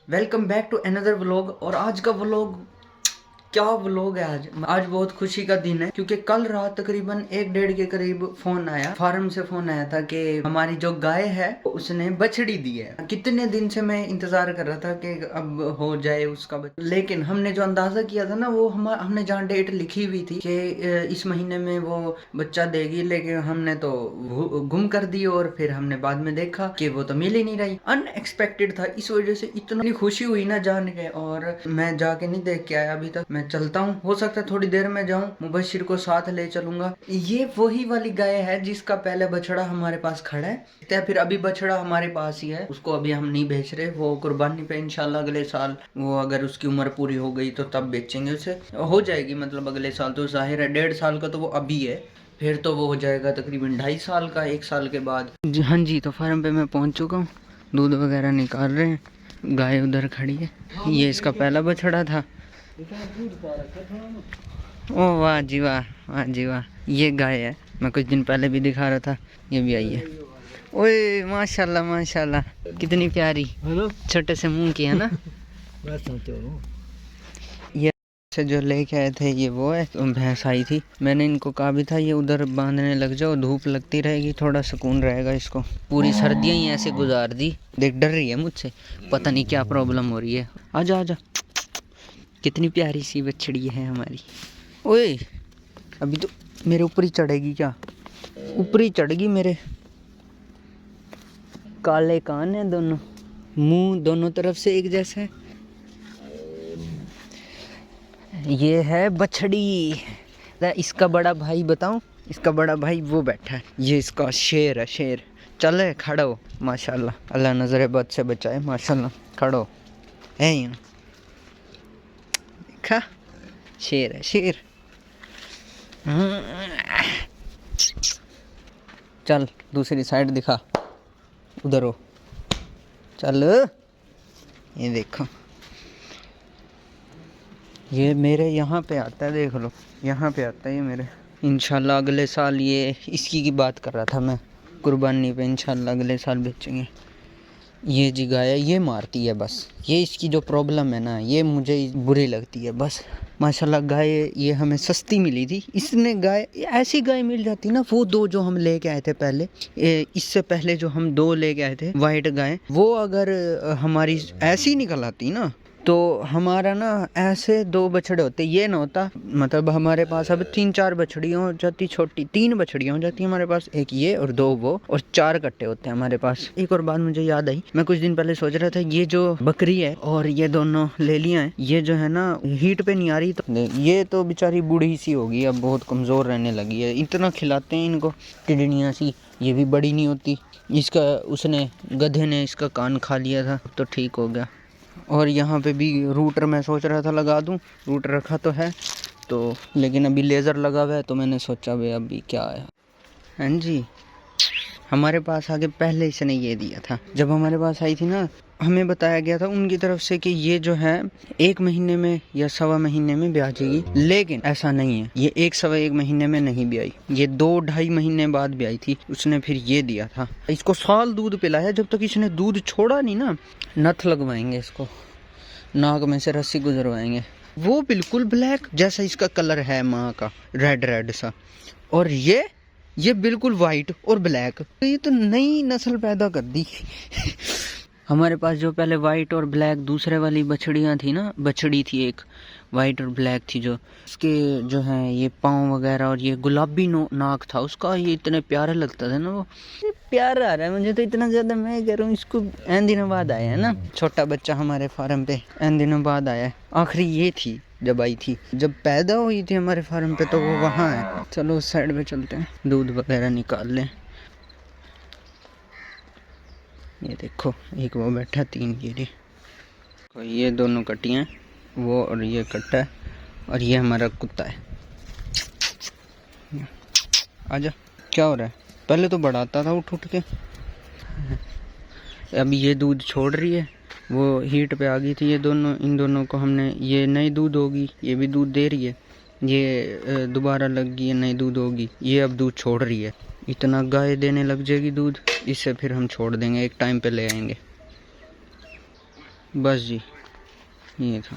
Welcome back to another vlog. और आज का व्लॉग क्या व्लॉग है। आज बहुत खुशी का दिन है क्योंकि कल रात तकरीबन 1-1:30 के करीब फोन आया, फार्म से फोन आया था कि हमारी जो गाय है उसने बछड़ी दी है। कितने दिन से मैं इंतजार कर रहा था कि अब हो जाए उसका लेकिन हमने जो अंदाजा किया था ना, वो हमने जहाँ डेट लिखी हुई थी कि इस महीने में वो बच्चा देगी, लेकिन हमने तो गुम कर दी और फिर हमने बाद में देखा कि वो तो मिल ही नहीं रही। अनएक्सपेक्टेड था, इस वजह से इतनी खुशी हुई ना जान के। और मैं जाके नहीं देख के आया अभी तक। मैं चलता हूँ, हो सकता है थोड़ी देर में जाऊँ, मुबशिर को साथ ले चलूंगा। ये वही वाली गाय है जिसका पहले बछड़ा हमारे पास खड़ा है, या फिर अभी बछड़ा हमारे पास ही है, उसको अभी हम नहीं बेच रहे। वो कुर्बानी पे इंशाल्लाह अगले साल, वो अगर उसकी उम्र पूरी हो गई तो तब बेचेंगे उसे, हो जाएगी मतलब अगले साल। तो जाहिर है 1.5 साल का तो वो अभी है, फिर तो वो हो जाएगा तकरीबन 2.5 साल का 1 साल के बाद। हाँ जी, तो फार्म पे मैं पहुंच चुका हूँ, दूध वगैरह निकाल रहे हैं, गाय उधर खड़ी है। ये इसका पहला बछड़ा था। ओ वाह जी वाह, वाह जी वाह। ये गाय है, मैं कुछ दिन पहले भी दिखा रहा था, ये भी आई है। ओए माशाल्लाह माशाल्लाह, कितनी प्यारी, छोटे से मुंह की है ना। ये से जो लेके आए थे ये वो है, भैंस आई थी। मैंने इनको कहा भी था ये उधर बांधने लग जाओ, धूप लगती रहेगी, थोड़ा सुकून रहेगा इसको। पूरी सर्दियां ही ऐसे गुजार दी। देख डर रही है मुझसे, पता नहीं क्या प्रॉब्लम हो रही है। आजा आजा, कितनी प्यारी सी बछड़ी है हमारी। ओए अभी तो मेरे ऊपर ही चढ़ेगी क्या? ऊपर ही चढ़ेगी मेरे। काले कान है दोनों, मुंह दोनों तरफ से एक जैसा है। ये है बछड़ी। इसका बड़ा भाई बताऊं, इसका बड़ा भाई वो बैठा है, ये इसका शेर है, शेर। चले खड़ो, माशाल्लाह, अल्लाह नजर बद से बचाए, माशाल्लाह। खड़ो है यहाँ, देखा, शेर है शेर। चल दूसरी साइड दिखा, उधर हो, चल। ये देखो, ये मेरे यहाँ पे आता है, देख लो, यहाँ पे आता है ये मेरे। इंशाल्लाह अगले साल, ये इसकी की बात कर रहा था मैं, कुर्बानी पे इंशाल्लाह अगले साल बेचेंगे। ये जी गाय ये मारती है बस, ये इसकी जो प्रॉब्लम है ना, ये मुझे बुरी लगती है बस। माशाल्लाह गाय ये हमें सस्ती मिली थी। इसने गाय, ऐसी गाय मिल जाती ना, वो दो जो हम लेके आए थे पहले, इससे पहले जो हम 2 लेके आए थे वाइट गाय, वो अगर हमारी ऐसी निकल आती ना, तो हमारा ना ऐसे 2 बछड़े होते, ये ना होता। मतलब हमारे पास अब 3-4 बछड़ियाँ हो जाती, छोटी 3 बछड़ियाँ हो जाती हमारे पास, एक ये और 2 वो, और 4 कट्टे होते हैं हमारे पास। एक और बात मुझे याद आई, मैं कुछ दिन पहले सोच रहा था, ये जो बकरी है और ये दोनों लेलियाँ हैं, ये जो है ना हीट पे नहीं आ रही, तो ये तो बेचारी बूढ़ी सी होगी, अब बहुत कमज़ोर रहने लगी है। इतना खिलाते हैं इनको, टिड्डियाँ सी, ये भी बड़ी नहीं होती। इसका उसने, गधे ने इसका कान खा लिया था, तो ठीक हो गया। और यहाँ पे भी रूटर मैं सोच रहा था लगा दूँ, रूटर रखा तो है तो, लेकिन अभी लेज़र लगा हुआ है, तो मैंने सोचा भाई अभी क्या है। हाँ जी, हमारे पास आगे पहले इसने ये दिया था, जब हमारे पास आई थी ना, हमें बताया गया था उनकी तरफ से कि ये जो है 1 महीने में या 1.25 महीने में ब्याह जाएगी, लेकिन ऐसा नहीं है। ये 1-1.25 महीने में नहीं ब्याई, ये 2-2.5 महीने बाद ब्याई थी। उसने फिर ये दिया था, इसको साल दूध पिलाया, जब तक इसने दूध छोड़ा नहीं ना, नथ लगवाएंगे इसको, नाक में से रस्सी गुजरवाएंगे। वो बिल्कुल ब्लैक जैसा इसका कलर है माँ का, रेड रेड सा, और ये बिल्कुल वाइट और ब्लैक। ये तो नई नस्ल पैदा कर दी। हमारे पास जो पहले वाइट और ब्लैक दूसरे वाली बछड़ियाँ थी ना, बछड़ी थी एक वाइट और ब्लैक थी, जो इसके जो है ये पाँव वगैरह और ये गुलाबी नाक था उसका, ये इतने प्यारे लगता था ना, वो प्यारा आ रहा है मुझे तो इतना ज़्यादा। मैं कह रहा हूँ इसको एन दिनों बाद आया है ना, छोटा बच्चा हमारे फार्म पे एन दिनों बाद आया है। आखिरी ये थी जब आई थी, जब पैदा हुई थी हमारे फार्म पे, तो वो वहाँ है। चलो उस साइड पे चलते हैं, दूध वगैरह निकाल लें। ये देखो, एक वो बैठा, 3 गिरी, ये दोनों कटियाँ, वो और ये कट्टा है, और ये हमारा कुत्ता है। आजा, क्या हो रहा है? पहले तो बढ़ाता था उठ उठ के, अभी ये दूध छोड़ रही है, वो हीट पे आ गई थी। ये दोनों, इन दोनों को हमने, ये नई दूध होगी, ये भी दूध दे रही है, ये दोबारा लग गई है, नई दूध होगी, ये अब दूध छोड़ रही है। इतना गाय देने लग जाएगी दूध, इससे फिर हम छोड़ देंगे, एक टाइम पे ले आएंगे। बस जी ये था।